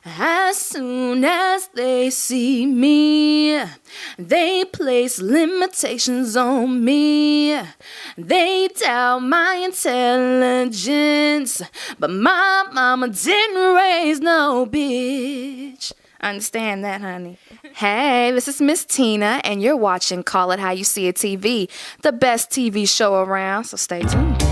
As soon as they see me, they place limitations on me. They doubt my intelligence, but my mama didn't raise no bitch. Understand that, honey? Hey, this is Miss Tina, and you're watching Call It How You See It TV, the best TV show around, so stay tuned.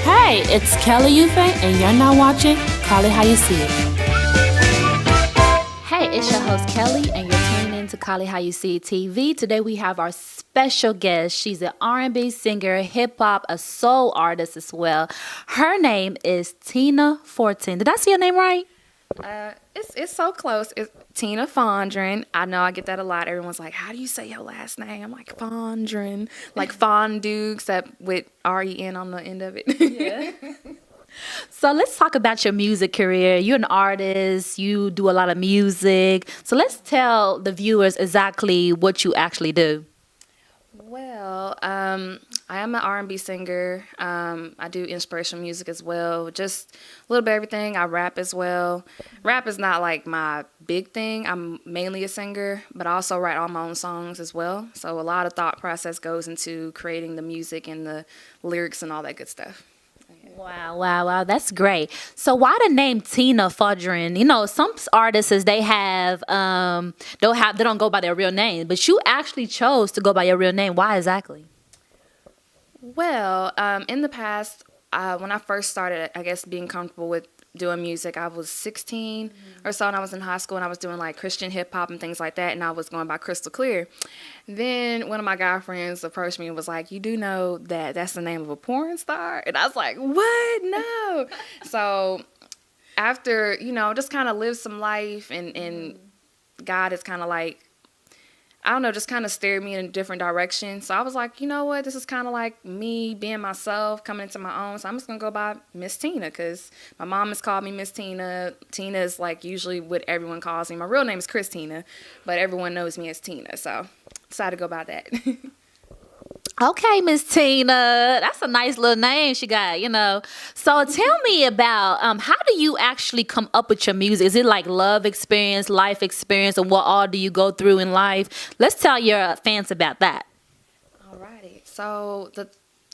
Hey, it's Kelly Ufe, and you're now watching Call It How You See It. Hey, it's your host Kelly, and you're tuning in to Call It How You See It TV. Today we have our special guest. She's an R&B singer, hip hop, a soul artist as well. Her name is Tina Fondren. Did I see your name right? It's so close. It's Tina Fondren. I know I get that a lot. Everyone's like, "How do you say your last name?" I'm like Fondren, like fondue, except with REN on the end of it. Yeah. So let's talk about your music career. You're an artist. You do a lot of music. So let's tell the viewers exactly what you actually do. Well, I am an R&B singer. I do inspirational music as well. Just a little bit of everything. I rap as well. Rap is not like my big thing. I'm mainly a singer, but I also write all my own songs as well. So a lot of thought process goes into creating the music and the lyrics and all that good stuff. Wow, that's great. So why the name Tina Fondren? You know, some artists they don't go by their real name, but you actually chose to go by your real name. Why exactly? Well, in the past, when I first started, I guess, being comfortable with doing music, I was 16 or so, and I was in high school, and I was doing like Christian hip hop and things like that, and I was going by Crystal Clear. Then one of my guy friends approached me and was like, "You do know that that's the name of a porn star?" And I was like, "What? No." So after, just kind of lived some life, and God is kind of like, I don't know, just kind of steered me in a different direction. So I was like, you know what? This is kind of like me being myself, coming into my own. So I'm just going to go by Miss Tina because my mom has called me Miss Tina. Tina is like usually what everyone calls me. My real name is Christina, but everyone knows me as Tina. So decided to go by that. Okay, Miss Tina. That's a nice little name she got, So tell me about how do you actually come up with your music? Is it like love experience, life experience, or what all do you go through in life? Let's tell your fans about that. Alrighty. So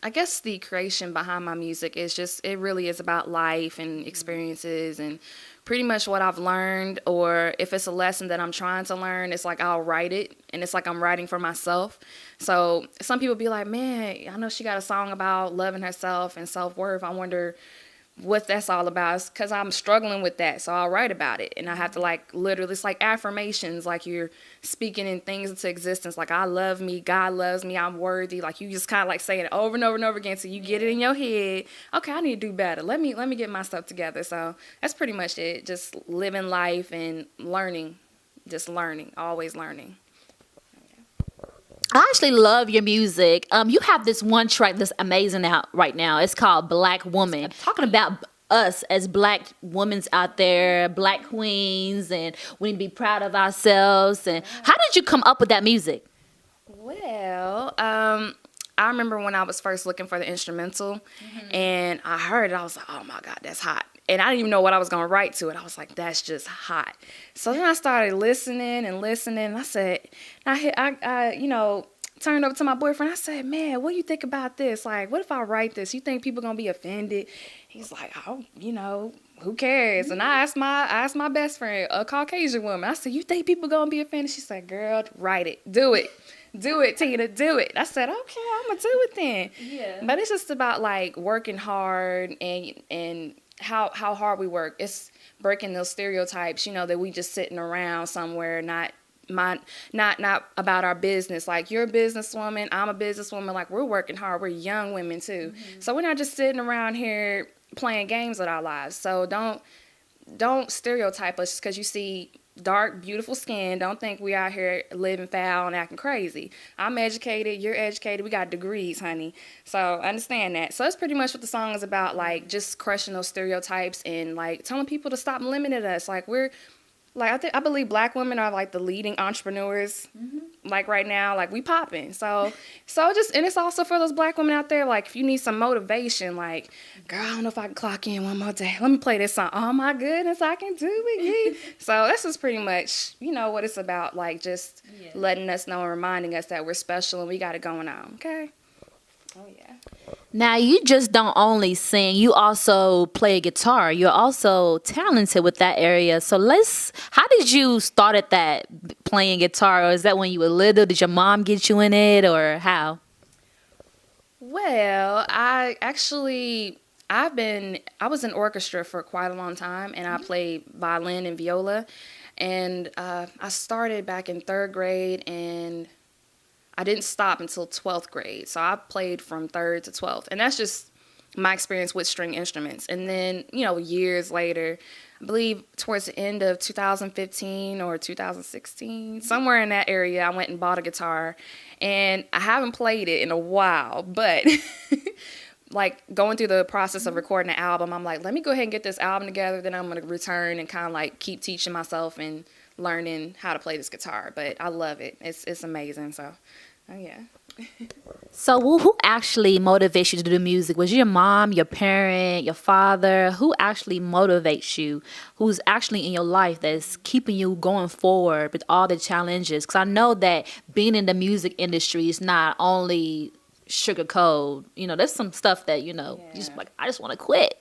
I guess the creation behind my music is it really is about life and experiences and pretty much what I've learned, or if it's a lesson that I'm trying to learn, it's like I'll write it, and it's like I'm writing for myself. So some people be like, "Man, I know she got a song about loving herself and self-worth. I wonder what that's all about." It's because I'm struggling with that, so I'll write about it, and I have to like literally, it's like affirmations, like you're speaking in things into existence, like I love me, God loves me, I'm worthy. Like you just kind of like say it over and over and over again, so you get it in your head. Okay, I need to do better. Let me get my stuff together. So that's pretty much it. Just living life and learning, just learning, always learning. I actually love your music. You have this one track that's amazing out right now. It's called Black Woman. Talking about us as Black women out there, Black queens, and we need to be proud of ourselves. And how did you come up with that music? Well, I remember when I was first looking for the instrumental, and I heard it. I was like, "Oh my God, that's hot." And I didn't even know what I was going to write to it. I was like, "That's just hot." So then I started listening. And I said, I turned over to my boyfriend. I said, "Man, what do you think about this? Like, what if I write this? You think people going to be offended?" He's like, "Oh, who cares?" And I asked my best friend, a Caucasian woman. I said, "You think people going to be offended?" She said, "Girl, write it. Do it. Do it, Tina, do it." I said, "Okay, I'm going to do it then." Yeah. But it's just about like working hard and how hard we work. It's breaking those stereotypes, that we just sitting around somewhere, not about our business. Like, you're a businesswoman, I'm a businesswoman. Like, we're working hard. We're young women too. So we're not just sitting around here playing games with our lives. So don't stereotype us because you see dark, beautiful skin. Don't think we out here living foul and acting crazy. I'm educated, you're educated, we got degrees, honey. So understand that. So that's pretty much what the song is about, like just crushing those stereotypes and like telling people to stop limiting us. Like we're like I believe black women are like the leading entrepreneurs like right now, like we popping. So just, and it's also for those black women out there, like if you need some motivation, like, girl, I don't know if I can clock in one more day. Let me play this song. Oh my goodness, I can do it. So this is pretty much, what it's about, like just letting us know and reminding us that we're special and we got it going on. Okay. Oh yeah. Now, you just don't only sing, you also play guitar. You're also talented with that area. So how did you start at that, playing guitar? Or is that when you were little? Did your mom get you in it, or how? Well, I was in orchestra for quite a long time, and I played violin and viola. And I started back in 3rd grade, and I didn't stop until 12th grade. So I played from 3rd to 12th. And that's just my experience with string instruments. And then, years later, I believe towards the end of 2015 or 2016, somewhere in that area, I went and bought a guitar. And I haven't played it in a while, but like going through the process of recording an album, I'm like, let me go ahead and get this album together. Then I'm going to return and kind of like keep teaching myself and learning how to play this guitar. But I love it. It's amazing. So, oh yeah. So who actually motivates you to do music? Was it your mom, your parent, your father? Who actually motivates you? Who's actually in your life that's keeping you going forward with all the challenges? Because I know that being in the music industry is not only sugar coat. There's some stuff that, you just like, I just want to quit.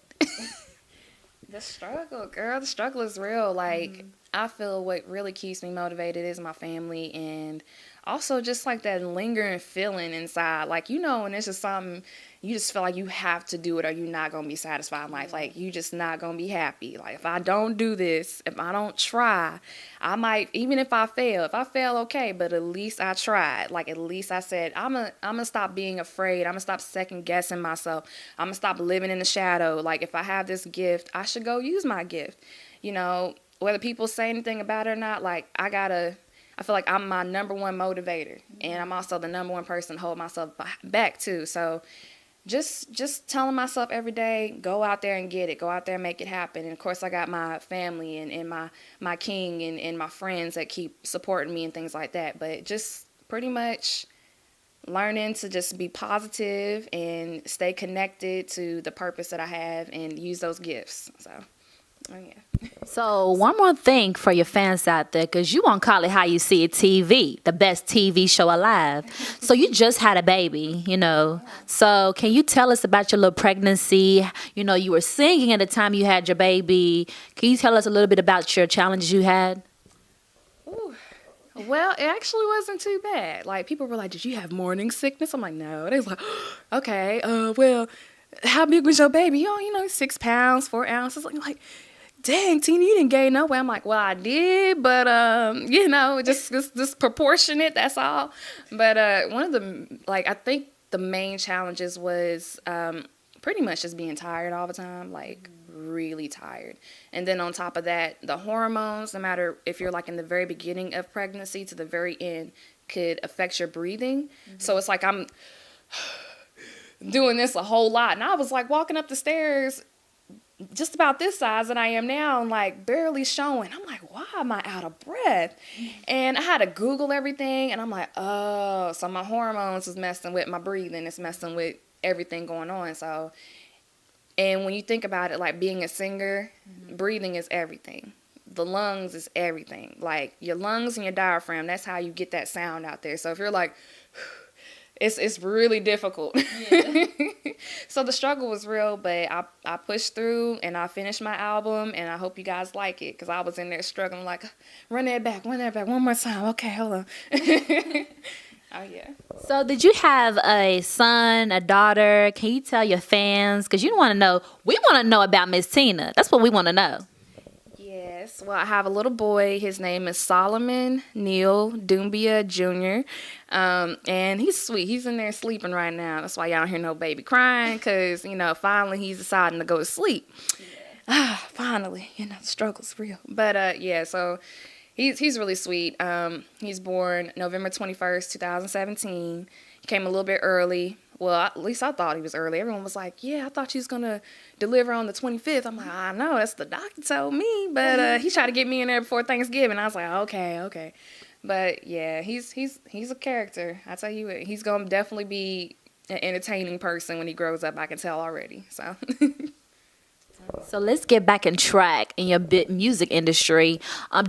The struggle, girl, the struggle is real. Like, I feel what really keeps me motivated is my family, and also just like that lingering feeling inside. Like, when it's just something, you just feel like you have to do it or you're not going to be satisfied in life. Like, you just not going to be happy. Like, if I don't do this, if I don't try, I might, even if I fail, okay, but at least I tried. Like, at least I said, I'm gonna stop being afraid. I'm gonna stop second guessing myself. I'm gonna stop living in the shadow. Like, if I have this gift, I should go use my gift. Whether people say anything about it or not, like, I feel like I'm my number one motivator, and I'm also the number one person to hold myself back too. So just telling myself every day, go out there and get it, go out there and make it happen. And of course I got my family and my king and my friends that keep supporting me and things like that. But just pretty much learning to just be positive and stay connected to the purpose that I have and use those gifts. So, oh yeah. So one more thing for your fans out there, because you on Call It How You See It TV, the best TV show alive. So you just had a baby, So can you tell us about your little pregnancy? You were singing at the time you had your baby. Can you tell us a little bit about your challenges you had? Ooh. Well, it actually wasn't too bad. Like, people were like, did you have morning sickness? I'm like, no. They was like, okay, well, how big was your baby? 6 pounds, 4 ounces. Like, dang, Tina, you didn't gain no weight. I'm like, well, I did, but, just proportionate, that's all. But one of the, I think the main challenges was pretty much just being tired all the time, really tired. And then on top of that, the hormones, no matter if you're, in the very beginning of pregnancy to the very end, could affect your breathing. So it's like I'm doing this a whole lot. And I was, walking up the stairs just about this size that I am now and barely showing. I'm like, why am I out of breath? And I had to Google everything, and I'm like, oh, so my hormones is messing with my breathing. It's messing with everything going on. So, and when you think about it, being a singer, breathing is everything. The lungs is everything. Your lungs and your diaphragm, that's how you get that sound out there. So if you're it's really difficult. Yeah. So the struggle was real, but I pushed through and I finished my album, and I hope you guys like it, because I was in there struggling, run that back, one more time. Okay, hold on. Oh, yeah. So did you have a son, a daughter? Can you tell your fans? Because you want to know, we want to know about Miss Tina. That's what we want to know. Yeah, Yes, well, I have a little boy. His name is Solomon Neil Dumbia Jr. And he's sweet. He's in there sleeping right now. That's why y'all don't hear no baby crying, because, finally he's deciding to go to sleep. Finally, the struggle's real. But, yeah, so he's really sweet. He's born November 21st, 2017. He came a little bit early. Well, at least I thought he was early. Everyone was like, yeah, I thought she was going to deliver on the 25th. I'm like, I know, that's the doctor told me. But he tried to get me in there before Thanksgiving. I was like, okay. But, yeah, he's a character. I tell you what, he's going to definitely be an entertaining person when he grows up. I can tell already. So So let's get back in track in your music industry.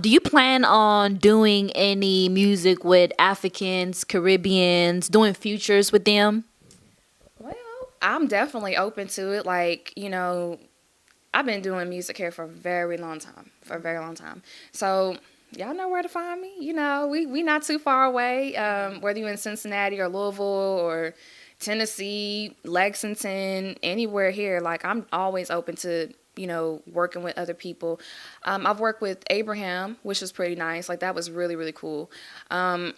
Do you plan on doing any music with Africans, Caribbeans, doing features with them? Well, I'm definitely open to it. Like, I've been doing music here for a very long time. So y'all know where to find me. We not too far away, whether you're in Cincinnati or Louisville or Tennessee, Lexington, anywhere here. Like, I'm always open to, working with other people. I've worked with Abraham, which was pretty nice. Like, that was really, really cool. And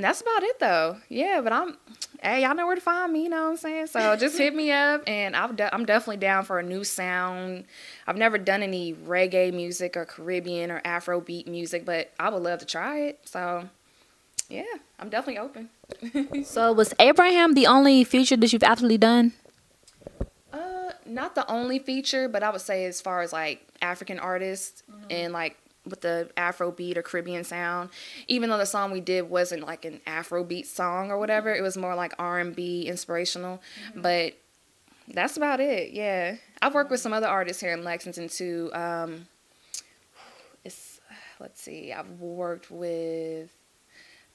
that's about it, though. Yeah, but hey, y'all know where to find me, you know what I'm saying? So just hit me up, and I'm definitely down for a new sound. I've never done any reggae music or Caribbean or Afrobeat music, but I would love to try it. So, yeah, I'm definitely open. So was Abraham the only feature that you've actually done? Not the only feature, but I would say as far as, like, African artists and, like, with the Afrobeat or Caribbean sound, even though the song we did wasn't like an Afrobeat song or whatever, it was more like R&B inspirational. But that's about it. Yeah, I've worked with some other artists here in Lexington too. Let's see, I've worked with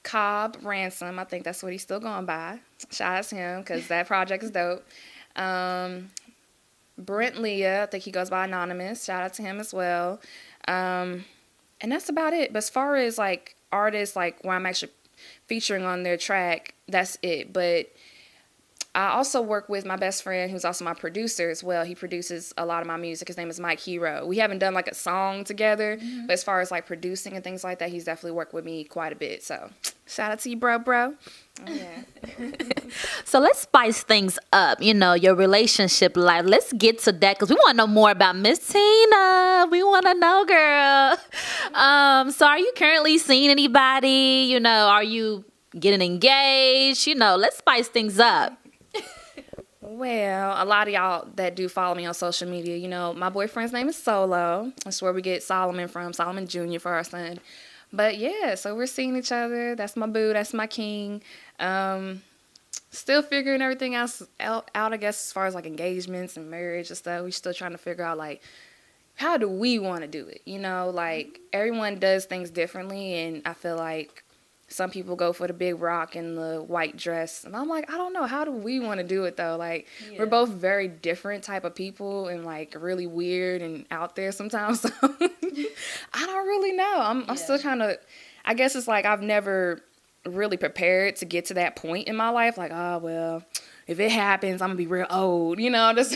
Cobb Ransom. I think that's what he's still going by. Shout out to him, because that project is dope. Brent Leah, I think he goes by Anonymous. Shout out to him as well. And that's about it. But as far as, like, artists, like, where I'm actually featuring on their track, that's it. But I also work with my best friend, who's also my producer as well. He produces a lot of my music. His name is Mike Hero. We haven't done, like, a song together, but as far as, like, producing and things like that, he's definitely worked with me quite a bit. So shout out to you, bro. Oh, yeah. So let's spice things up, your relationship life. Let's get to that, because we want to know more about Miss Tina. We want to know, girl. So are you currently seeing anybody? Are you getting engaged? Let's spice things up. Well, a lot of y'all that do follow me on social media, my boyfriend's name is Solo. That's where we get Solomon from, Solomon Jr. for our son. But yeah, so we're seeing each other. That's my boo. That's my king. Still figuring everything else out, I guess, as far as, like, engagements and marriage and stuff. We're still trying to figure out, like, how do we want to do it? Like, everyone does things differently, and I feel like some people go for the big rock and the white dress. And I'm like, I don't know. How do we want to do it, though? Like, we're both very different type of people and, like, really weird and out there sometimes. So I don't really know. I'm still trying to, I guess it's like I've never really prepared to get to that point in my life. Like, oh, well, if it happens, I'm going to be real old, just.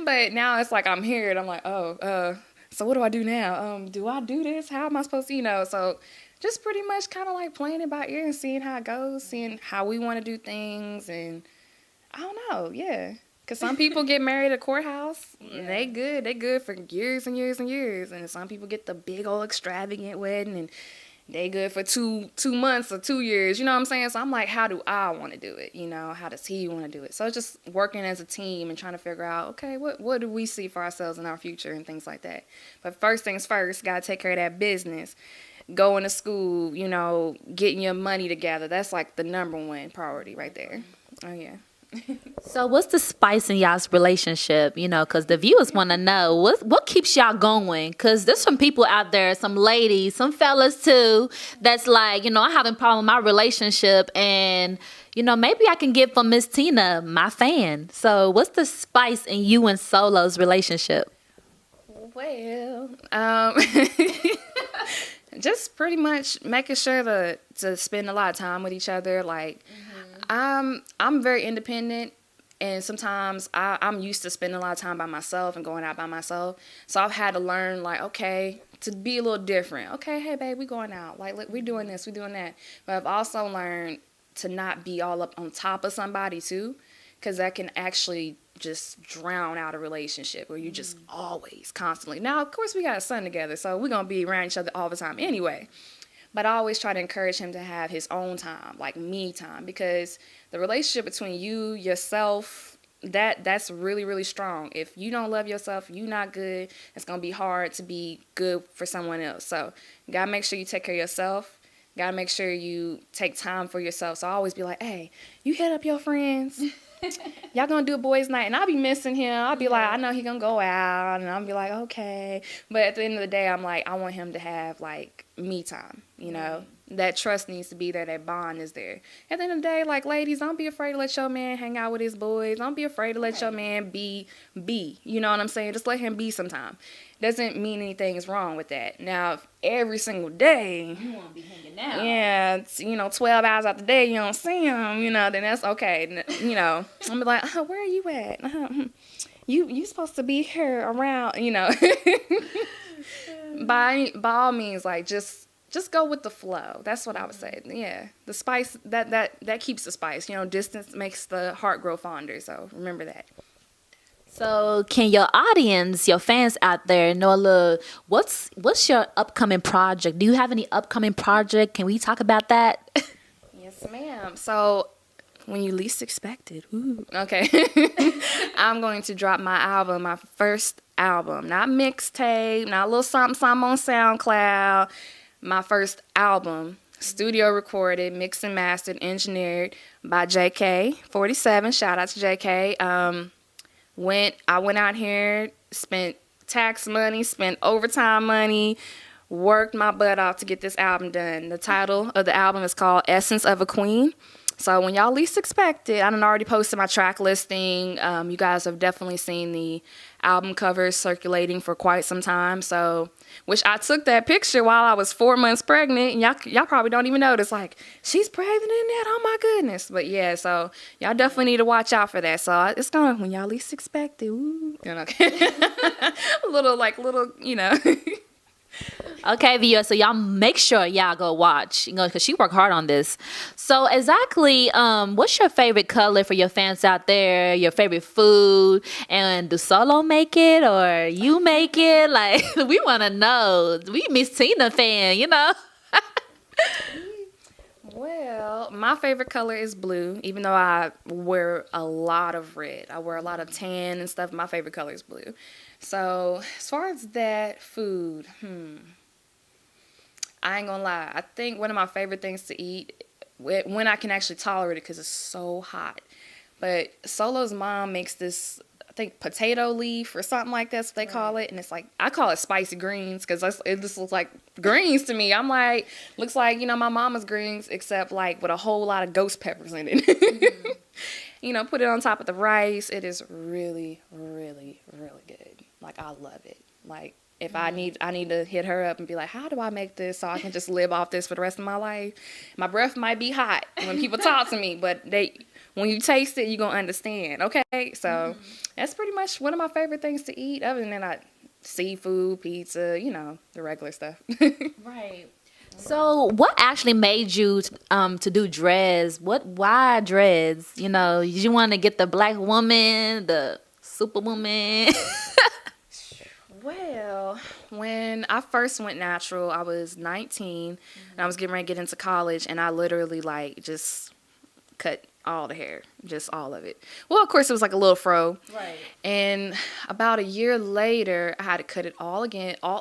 But now it's like I'm here and I'm like, so what do I do now? Do I do this? How am I supposed to, So just pretty much kind of like playing it by ear and seeing how it goes, seeing how we want to do things. And I don't know, yeah. Because some people get married at a courthouse. And they good for years and years and years. And some people get the big old extravagant wedding and they good for two months or 2 years. You know what I'm saying? So I'm like, how do I want to do it? How does he want to do it? So it's just working as a team and trying to figure out, okay, what do we see for ourselves in our future and things like that. But first things first, got to take care of that business. Going to school, getting your money together. That's like the number one priority right there. Oh, yeah. So what's the spice in y'all's relationship? Because the viewers want to know what keeps y'all going. Because there's some people out there, some ladies, some fellas too, that's like, I'm having a problem with my relationship, and maybe I can get from Miss Tina, my fan. So what's the spice in you and Solo's relationship? Well, just pretty much making sure to spend a lot of time with each other. Like, I'm very independent. And sometimes I'm used to spending a lot of time by myself and going out by myself. So I've had to learn, like, okay, to be a little different. Okay, hey, babe, we going out. Like, look, we doing this, we doing that. But I've also learned to not be all up on top of somebody, too, because that can actually just drown out a relationship where you're just always, constantly. Now, of course, we got a son together, so we're going to be around each other all the time anyway. But I always try to encourage him to have his own time, like me time, because the relationship between you, yourself, that's really, really strong. If you don't love yourself, you're not good, it's going to be hard to be good for someone else. So you got to make sure you take care of yourself. Got to make sure you take time for yourself. So I always be like, hey, you hit up your friends. Y'all gonna do a boys' night, and I'll be missing him. I'll be like, I know he gonna go out, and I'll be like, okay. But at the end of the day, I'm like, I want him to have, like, me time, you know? That trust needs to be there. That bond is there. At the end of the day, like, ladies, don't be afraid to let your man hang out with his boys. Don't be afraid to let your man be. You know what I'm saying? Just let him be sometime. Doesn't mean anything is wrong with that. Now, if every single day, You want to be hanging out. yeah, it's, 12 hours out the day, you don't see him, then that's okay. I'm be like, where are you at? You supposed to be here around, By all means, like, just go with the flow. That's what I would say. Yeah, the spice, that keeps the spice. Distance makes the heart grow fonder, so remember that. So, can your audience, your fans out there, know a little? What's your upcoming project? Do you have any upcoming project? Can we talk about that? Yes, ma'am. So, when you least expect it, okay, I'm going to drop my album, my first album, not mixtape, not a little something on SoundCloud. My first album, studio recorded, mixed and mastered, engineered by JK47. Shout out to JK. I went out here, spent tax money, spent overtime money, worked my butt off to get this album done. The title of the album is called Essence of a Queen. So when y'all least expect it, I done already posted my track listing. You guys have definitely seen the album covers circulating for quite some time. So, which I took that picture while I was 4 months pregnant. And y'all probably don't even notice, like, she's pregnant in that. Oh my goodness. But yeah, so y'all definitely need to watch out for that. So it's gonna, when y'all least expect it, little. Okay, viewers, so y'all make sure y'all go watch, because she worked hard on this. So exactly, what's your favorite color for your fans out there? Your favorite food? And do Solo make it or you make it? Like, we want to know. We Miss Tina fan, Well, my favorite color is blue, even though I wear a lot of red. I wear a lot of tan and stuff. My favorite color is blue. So as far as that food, I ain't gonna lie. I think one of my favorite things to eat, when I can actually tolerate it because it's so hot. But Solo's mom makes this, I think, potato leaf or something like that's what they call it. And it's like, I call it spicy greens because it just looks like greens to me. I'm like, looks like, my mama's greens, except like with a whole lot of ghost peppers in it. Put it on top of the rice. It is really, really, really good. Like, I love it. Like, if I need to hit her up and be like, how do I make this so I can just live off this for the rest of my life? My breath might be hot when people talk to me, but when you taste it, you're going to understand, okay? So that's pretty much one of my favorite things to eat, other than seafood, pizza, the regular stuff. Right. So what actually made you to do dreads? Why dreads? Did you want to get the black woman, the superwoman? Well, when I first went natural, I was 19, and I was getting ready to get into college, and I literally, just cut all the hair, just all of it. Well, of course, it was like a little fro. Right. And about a year later, I had to cut it all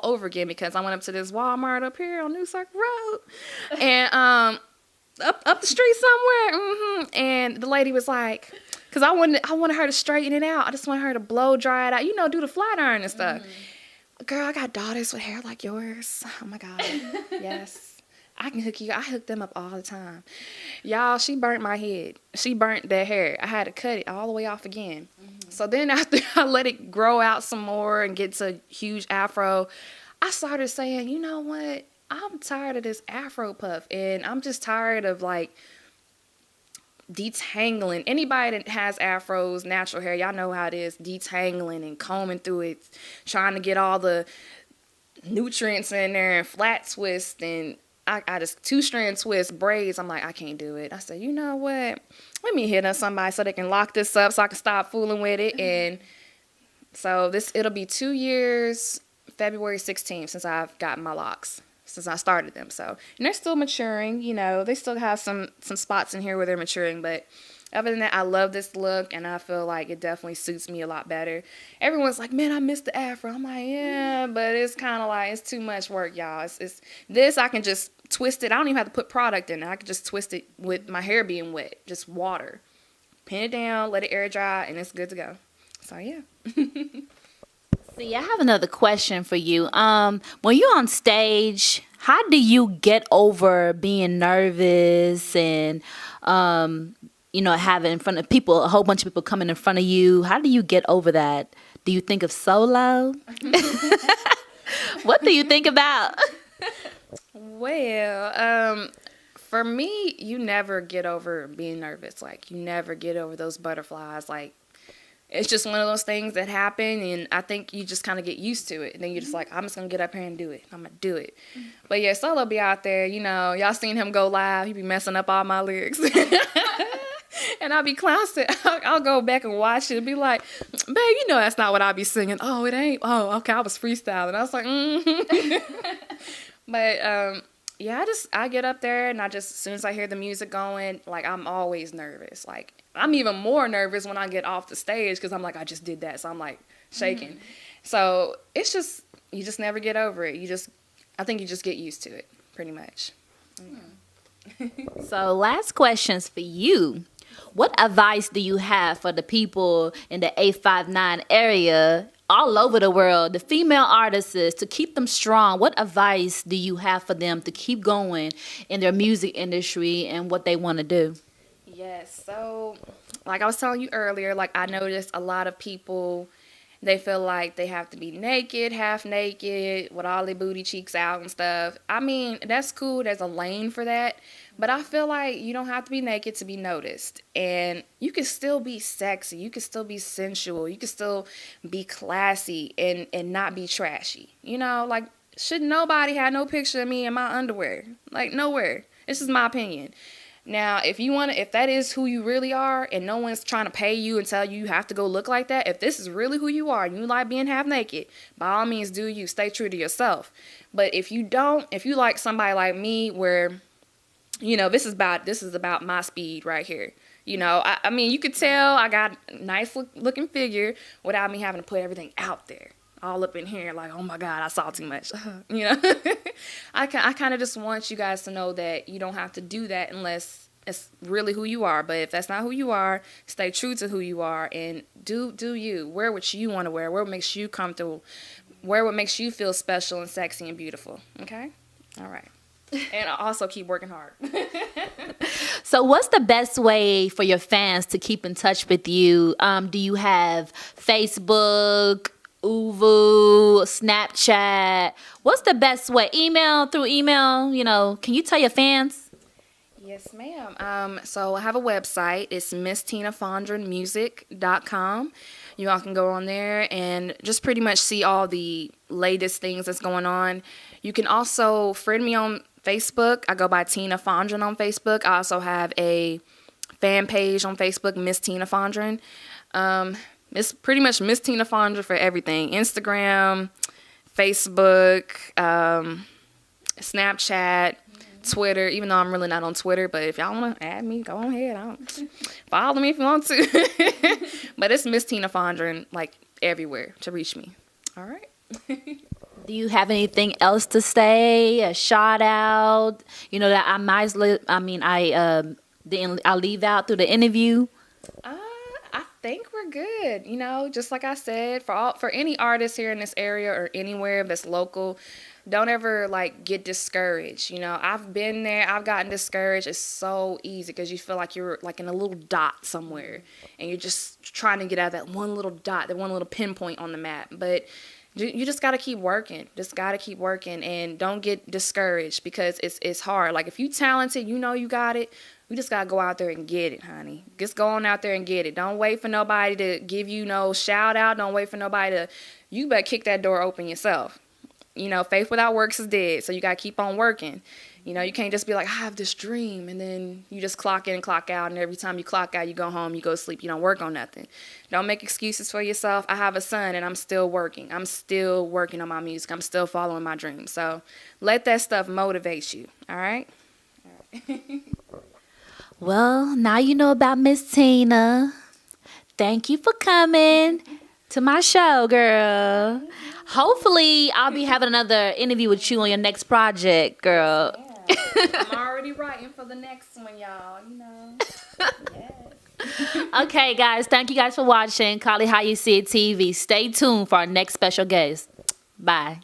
over again, because I went up to this Walmart up here on New Circle Road, and up the street somewhere, and the lady was like, because I wanted her to straighten it out. I just wanted her to blow dry it out, do the flat iron and stuff. Girl, I got daughters with hair like yours. Oh my God. Yes. I can hook you. I hook them up all the time. Y'all, she burnt my head. She burnt that hair. I had to cut it all the way off again. So then after I let it grow out some more and get to a huge afro, I started saying, you know what? I'm tired of this afro puff, and I'm just tired of detangling. Anybody that has afros, natural hair, y'all know how it is, detangling and combing through it, trying to get all the nutrients in there, and flat twist, and I just 2-strand twist braids. I'm like, I can't do it. I said, you know what? Let me hit on somebody so they can lock this up so I can stop fooling with it. And so it'll be 2 years, February 16th, since I've gotten my locks, since I started them. So, and they're still maturing, they still have some spots in here where they're maturing, but other than that, I love this look, and I feel like it definitely suits me a lot better. Everyone's like, man, I miss the afro. I'm like, yeah, but it's kind of like, it's too much work, y'all. It's this, I can just twist it. I don't even have to put product in it. I can just twist it with my hair being wet, just water. Pin it down, let it air dry, and it's good to go. So, yeah. See, I have another question for you. When you're on stage, how do you get over being nervous and, having in front of people, a whole bunch of people coming in front of you? How do you get over that? Do you think of solo? What do you think about? Well, for me, you never get over being nervous. Like, you never get over those butterflies. Like, it's just one of those things that happen, and I think you just kind of get used to it. And then you're just like, I'm just going to get up here and do it. I'm going to do it. But yeah, Solo be out there, y'all seen him go live. He be messing up all my lyrics. And I'll be clowning. I'll go back and watch it and be like, babe, that's not what I'll be singing. Oh, it ain't. Oh, okay, I was freestyling. I was like, But, yeah, I get up there, and as soon as I hear the music going, like, I'm always nervous. Like, I'm even more nervous when I get off the stage because I'm like, I just did that. So I'm like shaking. So it's just, you just never get over it. I think you just get used to it pretty much. So last questions for you. What advice do you have for the people in the 859 area all over the world, the female artists, to keep them strong? What advice do you have for them to keep going in their music industry and what they want to do? Yes, so like I was telling you earlier, like I noticed a lot of people, they feel like they have to be naked, half naked, with all their booty cheeks out and stuff. I mean, that's cool. There's a lane for that. But I feel like you don't have to be naked to be noticed. And you can still be sexy. You can still be sensual. You can still be classy and not be trashy. Like, should nobody have no picture of me in my underwear? Like, nowhere. This is my opinion. Now, if that is who you really are and no one's trying to pay you and tell you have to go look like that, if this is really who you are and you like being half naked, by all means do you. Stay true to yourself. But if you like somebody like me where, this is about my speed right here. I mean, you could tell I got a nice looking figure without me having to put everything out there. All up in here, like, oh my God, I saw too much. I kind of just want you guys to know that you don't have to do that unless it's really who you are. But if that's not who you are, stay true to who you are and do you. Wear what you want to wear what makes you comfortable, wear what makes you feel special and sexy and beautiful. Okay? All right. And also keep working hard. So what's the best way for your fans to keep in touch with you? Do you have Facebook, Uvu, Snapchat? What's the best way? Through email, can you tell your fans? Yes, ma'am. So I have a website. It's MissTinaFondrenmusic.com. You all can go on there and just pretty much see all the latest things that's going on. You can also friend me on Facebook. I go by Tina Fondren on Facebook. I also have a fan page on Facebook, Miss Tina Fondren. It's pretty much Miss Tina Fondren for everything. Instagram, Facebook, Snapchat, Twitter, even though I'm really not on Twitter. But if y'all want to add me, go ahead. Follow me if you want to. But it's Miss Tina Fondren, like, everywhere to reach me. All right. Do you have anything else to say? A shout out? That I might. I'll leave out through the interview. I think we're good. Just like I said, for any artist here in this area or anywhere that's local, don't ever get discouraged. I've been there. I've gotten discouraged. It's so easy because you feel like you're in a little dot somewhere and you're just trying to get out of that one little dot, that one little pinpoint on the map. But You just got to keep working. Just got to keep working, and don't get discouraged because it's hard. Like if you talented, you know you got it. You just got to go out there and get it, honey. Just go on out there and get it. Don't wait for nobody to give you no shout out. Don't wait for nobody to, you better kick that door open yourself. You know, faith without works is dead. So you got to keep on working. You know, you can't just be like, I have this dream, and then you just clock in and clock out, and every time you clock out, you go home, you go sleep, you don't work on nothing. Don't make excuses for yourself. I have a son, and I'm still working. I'm still working on my music. I'm still following my dreams. So let that stuff motivate you, all right? Well, now you know about Miss Tina. Thank you for coming to my show, girl. Hopefully, I'll be having another interview with you on your next project, girl. Yeah. I'm already writing for the next one, y'all, you know. Yes. Okay, guys. Thank you guys for watching Kali How You See It TV. Stay tuned for our next special guest. Bye.